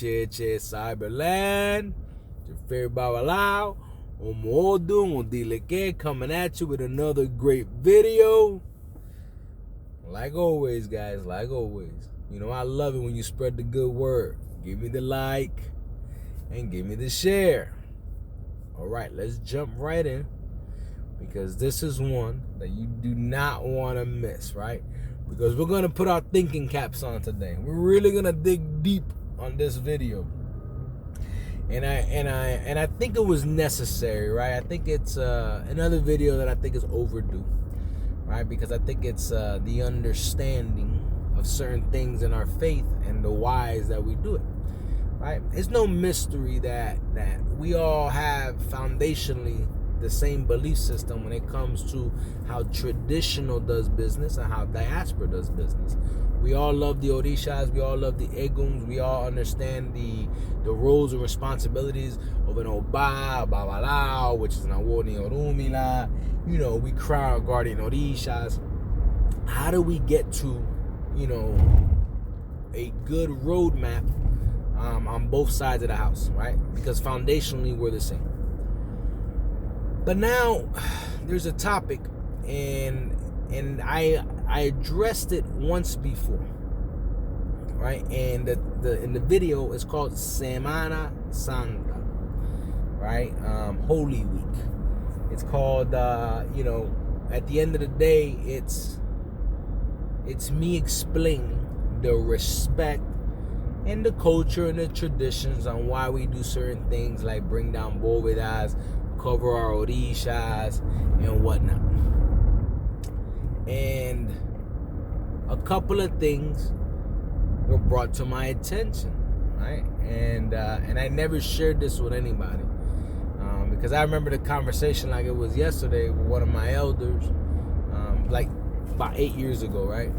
Cheche Cyberland, your favorite Babalao, Omodun, Odileke, coming at you with another great video. Like always, guys, like always. You know, I love it when you spread the good word. Give me the like and give me the share. All right, let's jump right in, because this is one that you do not want to miss, right? Because we're going to put our thinking caps on today. We're really going to dig deep on this video. And I think it was necessary, right? I think it's another video that I think is overdue, right? Because I think it's the understanding of certain things in our faith and the whys that we do it, right? It's no mystery that we all have foundationally the same belief system when it comes to how traditional does business and how diaspora does business. We all love the Orishas, we all love the Eguns, we all understand the roles and responsibilities of an Oba, Babalao, which is an Awoni Orumila. You know, we crown our guardian Orishas. How do we get to, you know, a good roadmap on both sides of the house, right? Because foundationally we're the same. But now there's a topic, and I addressed it once before, right? And in the video it's called Semana Santa, right? Holy Week. It's called you know, at the end of the day, it's me explaining the respect and the culture and the traditions on why we do certain things, like bring down bóvedas, cover our orishas and whatnot. And a couple of things were brought to my attention, right? And I never shared this with anybody, because I remember the conversation like it was yesterday with one of my elders, like about 8 years ago, right?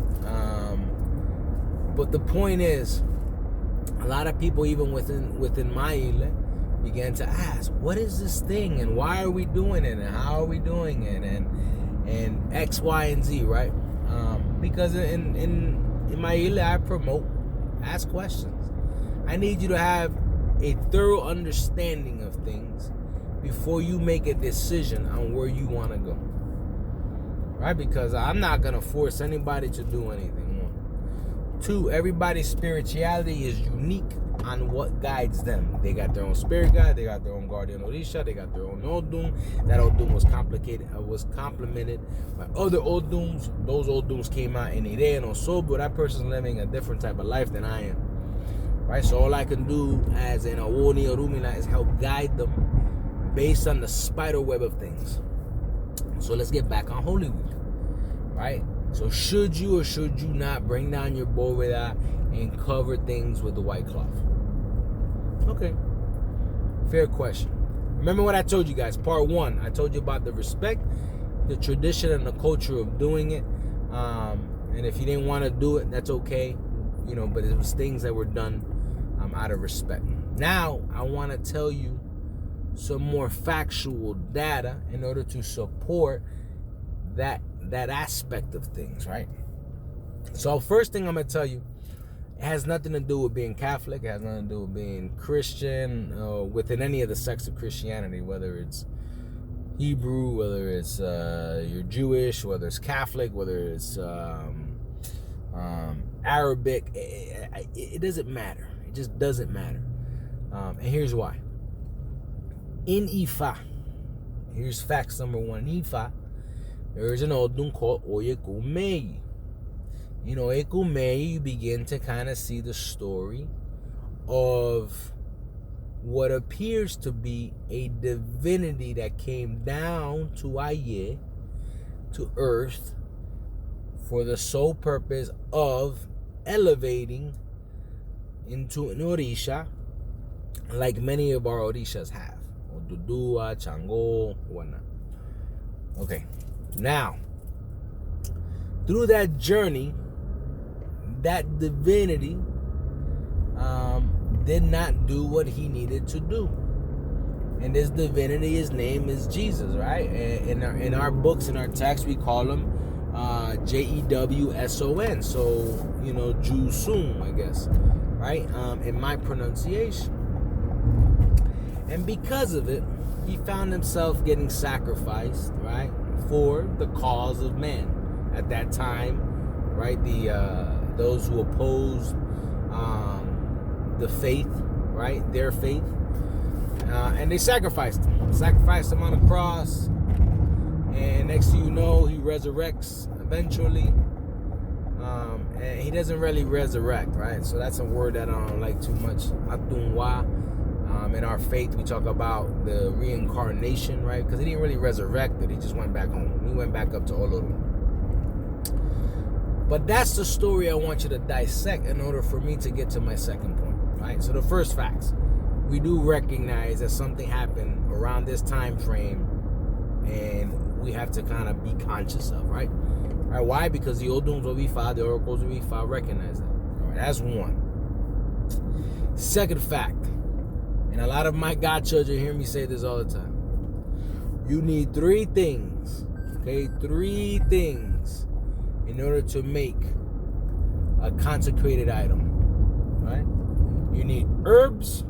But the point is, a lot of people, even within my ile, began to ask, what is this thing, and why are we doing it, and how are we doing it, and X, Y, and Z, right? Because in my ile, I promote ask questions. I need you to have a thorough understanding of things before you make a decision on where you want to go, right? Because I'm not going to force anybody to do anything. 2, everybody's spirituality is unique on what guides them. They got their own spirit guide, they got their own guardian Orisha, they got their own Odun. That Odun was complemented by other Oduns. Those Oduns came out in Ire and Osha, but that person's living a different type of life than I am, right? So all I can do as an Awoni Orumila is help guide them based on the spider web of things. So let's get back on Holy Week, right? So should you or should you not bring down your bóveda and cover things with the white cloth? Okay, fair question. Remember what I told you guys, part 1, I told you about the respect, the tradition, and the culture of doing it. And if you didn't want to do it, that's okay, you know, but it was things that were done out of respect. Now, I want to tell you some more factual data in order to support that aspect of things, right? So first thing I'm going to tell you, it has nothing to do with being Catholic. It has nothing to do with being Christian, within any of the sects of Christianity, whether it's Hebrew, whether it's you're Jewish, whether it's Catholic, whether it's Arabic. It doesn't matter. It just doesn't matter. And here's why. In Ifa, here's facts number 1. In Ifa, there is an Odun called Oyekumei. You know, Ekumei, you begin to kind of see the story of what appears to be a divinity that came down to Aye, to earth, for the sole purpose of elevating into an Orisha, like many of our Orishas have. Odudua, Chango, whatnot. Okay. Now, through that journey, that divinity did not do what he needed to do. And this divinity, his name is Jesus, right? In our books, in our text, we call him Jewson. So, you know, Jusun, I guess. right? In my pronunciation. And because of it, he found himself getting sacrificed, right, for the cause of man at that time, right? Those who opposed the faith, right, their faith, and they sacrificed him on the cross. And next thing you know, he resurrects eventually. And he doesn't really resurrect, right? So that's a word that I don't like too much. Atunwa. In our faith, we talk about the reincarnation, right? Because he didn't really resurrect it. He just went back home. He went back up to Oloro. But that's the story I want you to dissect in order for me to get to my second point, right? So the first facts. We do recognize that something happened around this time frame, and we have to kind of be conscious of, right? Right? Why? Because the Oduns will be filed, the oracles will be filed, recognize that. All right, that's one. Second fact, and a lot of my godchildren hear me say this all the time. You need three things, okay? Three things in order to make a consecrated item, right? You need herbs,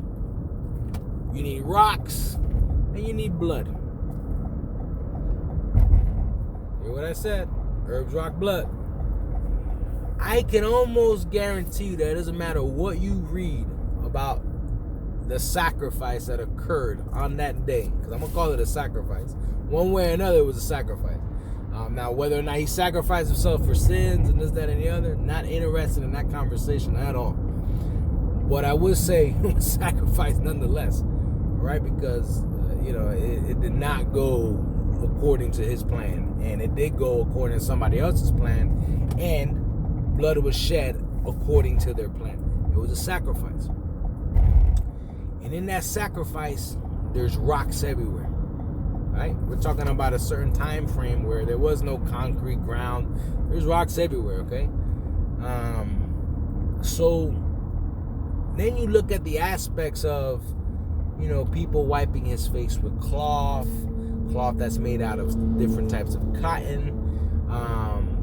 you need rocks, and you need blood. Hear what I said? Herbs, rock, blood. I can almost guarantee you that it doesn't matter what you read about the sacrifice that occurred on that day, because I'm going to call it a sacrifice. One way or another, it was a sacrifice. Now, whether or not he sacrificed himself for sins and this, that, and the other, not interested in that conversation at all. But I would say it was sacrifice nonetheless, right? Because, it did not go according to his plan, and it did go according to somebody else's plan, and blood was shed according to their plan. It was a sacrifice. And in that sacrifice, there's rocks everywhere, right? We're talking about a certain time frame where there was no concrete ground. There's rocks everywhere, okay? So then you look at the aspects of, people wiping his face with cloth that's made out of different types of cotton.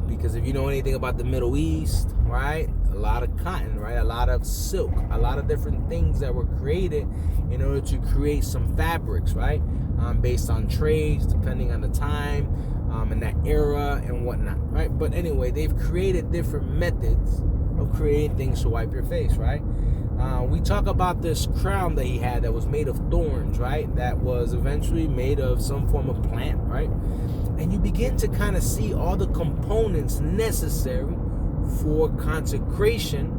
Because if you know anything about the Middle East, right? A lot of cotton, right? A lot of silk, a lot of different things that were created in order to create some fabrics, right? Based on trades, depending on the time, and that era and whatnot, right? But anyway, they've created different methods of creating things to wipe your face, right? We talk about this crown that he had that was made of thorns, right? That was eventually made of some form of plant, right? And you begin to kind of see all the components necessary for consecration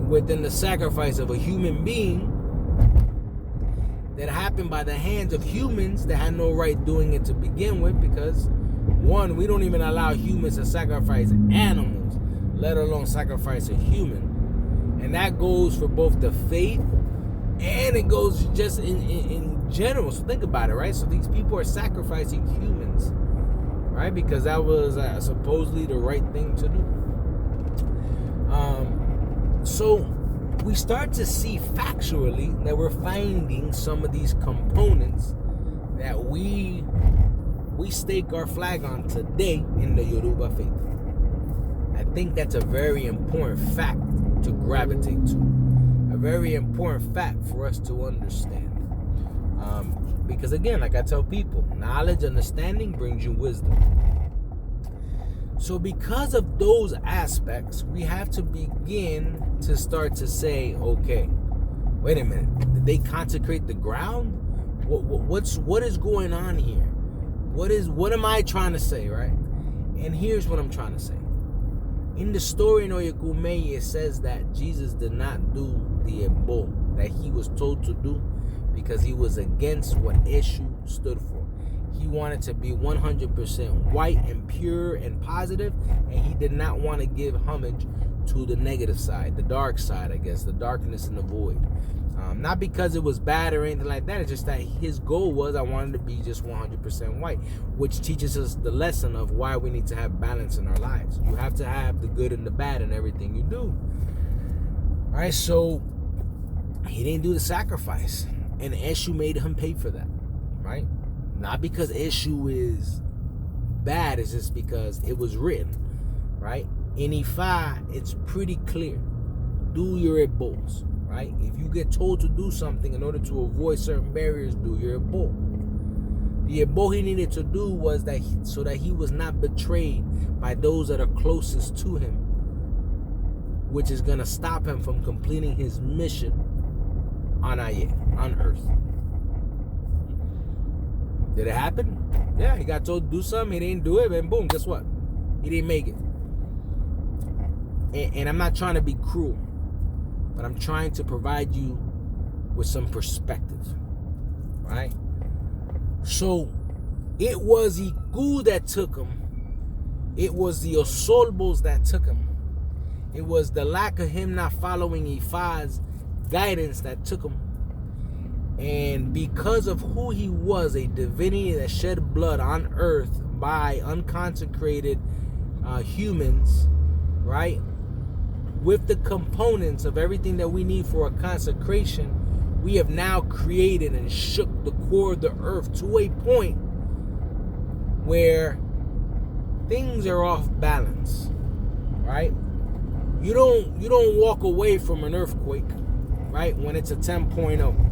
within the sacrifice of a human being that happened by the hands of humans that had no right doing it to begin with, because one, we don't even allow humans to sacrifice animals, let alone sacrifice a human. And that goes for both the faith and it goes just in general. So think about it, right? So these people are sacrificing humans, right? Because that was supposedly the right thing to do. So we start to see factually that we're finding some of these components that we stake our flag on today in the Yoruba faith. I think that's a very important fact to gravitate to. A very important fact for us to understand. Because again, like I tell people, knowledge, understanding brings you wisdom. So because of those aspects, we have to begin to start to say, okay, wait a minute, did they consecrate the ground? What is going on here? What am I trying to say, right? And here's what I'm trying to say. In the story in Oyekume, it says that Jesus did not do the Ebo that he was told to do because he was against what Eshu stood for. He wanted to be 100% white and pure and positive, and he did not want to give homage to the negative side, the dark side, I guess, the darkness and the void. Not because it was bad or anything like that. It's just that his goal was, I wanted to be just 100% white, which teaches us the lesson of why we need to have balance in our lives. You have to have the good and the bad in everything you do. All right, so he didn't do the sacrifice, and Eshu made him pay for that, right? Not because Eshu is bad, it's just because it was written, right? In Ifa, it's pretty clear do your ebols, right? If you get told to do something in order to avoid certain barriers, do your ebol. The ebol he needed to do was so that he was not betrayed by those that are closest to him, which is going to stop him from completing his mission on Earth. Did it happen? Yeah, he got told to do something. He didn't do it, and boom, guess what? He didn't make it. And I'm not trying to be cruel, but I'm trying to provide you with some perspective, right? So, it was Iku that took him. It was the Osolbos that took him. It was the lack of him not following Ifa's guidance that took him. And because of who he was, a divinity that shed blood on earth by unconsecrated humans, right? With the components of everything that we need for a consecration, we have now created and shook the core of the earth to a point where things are off balance, right? You don't walk away from an earthquake, right? When it's a 10.0.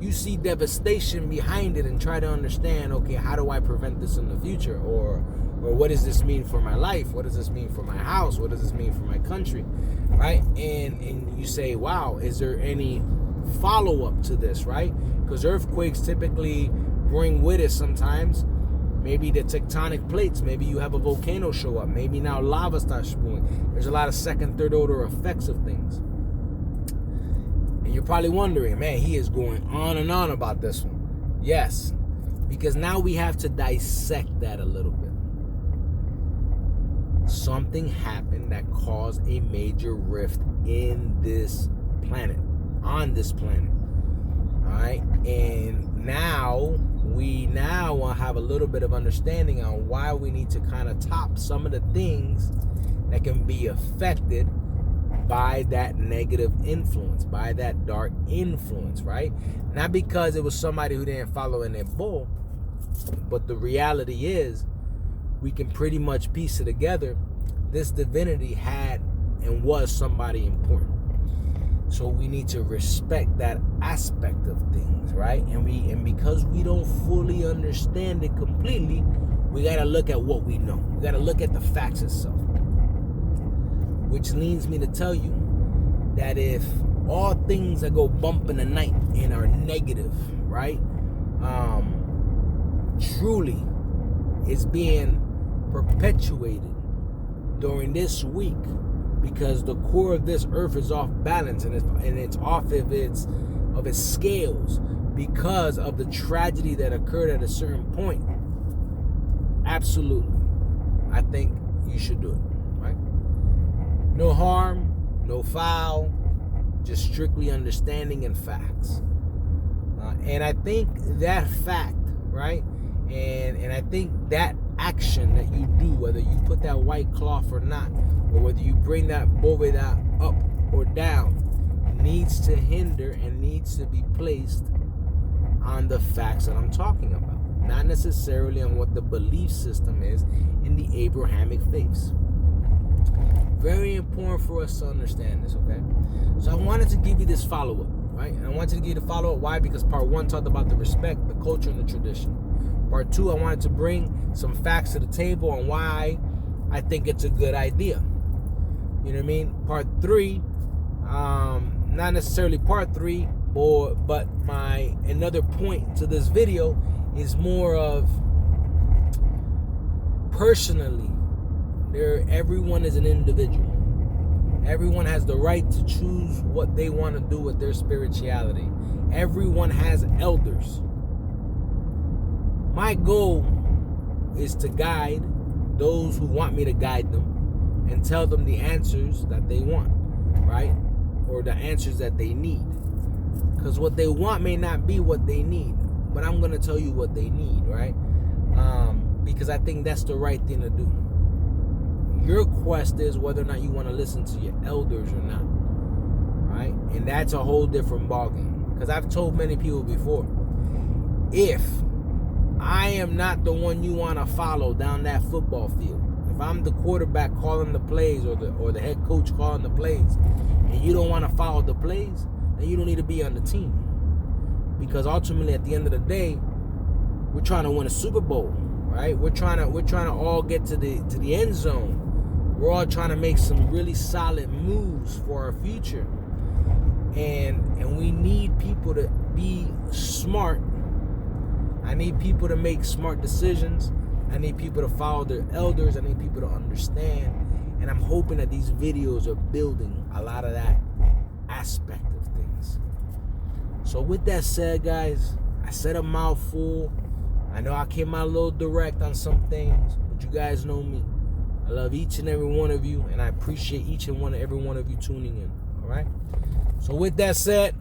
You see devastation behind it and try to understand, okay, how do I prevent this in the future? Or what does this mean for my life? What does this mean for my house? What does this mean for my country? Right? And you say, wow, is there any follow-up to this, right? Because earthquakes typically bring with it sometimes maybe the tectonic plates. Maybe you have a volcano show up. Maybe now lava starts spewing. There's a lot of second, third order effects of things. And you're probably wondering, man, he is going on and on about this one. Yes, because now we have to dissect that a little bit. Something happened that caused a major rift in this planet, on this planet. All right, and now we have a little bit of understanding on why we need to kind of top some of the things that can be affected by that negative influence, by that dark influence, right? Not because it was somebody who didn't follow in their bull, but the reality is we can pretty much piece it together. This divinity had and was somebody important. So we need to respect that aspect of things, right? And because we don't fully understand it completely, we got to look at what we know. We got to look at the facts itself. Which leads me to tell you that if all things that go bump in the night and are negative, right, truly is being perpetuated during this week, because the core of this earth is off balance and it's off of its scales because of the tragedy that occurred at a certain point. Absolutely, I think you should do it, right? No harm, no foul, just strictly understanding and facts. And I think that fact, right? And I think that action that you do, whether you put that white cloth or not, or whether you bring that boveda up or down, needs to hinder and needs to be placed on the facts that I'm talking about, not necessarily on what the belief system is in the Abrahamic faiths. Very important for us to understand this, okay? So I wanted to give you this follow-up, right? And I wanted to give you the follow-up. Why? Because part one talked about the respect, the culture, and the tradition. Part two, I wanted to bring some facts to the table on why I think it's a good idea. You know what I mean? Part three, not necessarily part three, but another point to this video is more of personally, everyone is an individual. Everyone has the right to choose what they want to do with their spirituality. Everyone has elders. My goal is to guide those who want me to guide them and tell them the answers that they want, right? Or the answers that they need. Because what they want may not be what they need, but I'm going to tell you what they need, right? Because I think that's the right thing to do. Your quest is whether or not you want to listen to your elders or not, right? And that's a whole different ballgame. Because I've told many people before, if I am not the one you want to follow down that football field, if I'm the quarterback calling the plays or the head coach calling the plays, and you don't want to follow the plays, then you don't need to be on the team. Because ultimately, at the end of the day, we're trying to win a Super Bowl, right? We're trying to all get to the end zone. We're all trying to make some really solid moves for our future. And we need people to be smart. I need people to make smart decisions. I need people to follow their elders. I need people to understand. And I'm hoping that these videos are building a lot of that aspect of things. So with that said, guys, I said a mouthful. I know I came out a little direct on some things, but you guys know me. I love each and every one of you, and I appreciate each and every one of you tuning in. All right? So with that said,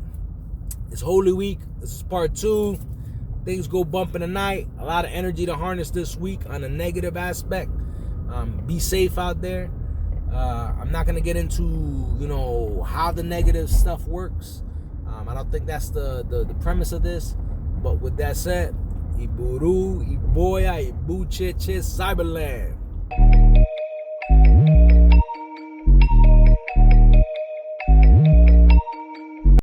it's Holy Week. This is part 2. Things go bumping tonight. A lot of energy to harness this week on a negative aspect. Be safe out there. I'm not going to get into, how the negative stuff works. I don't think that's the premise of this. But with that said, Iburu, Iboya, Ibucheche, Cyberland.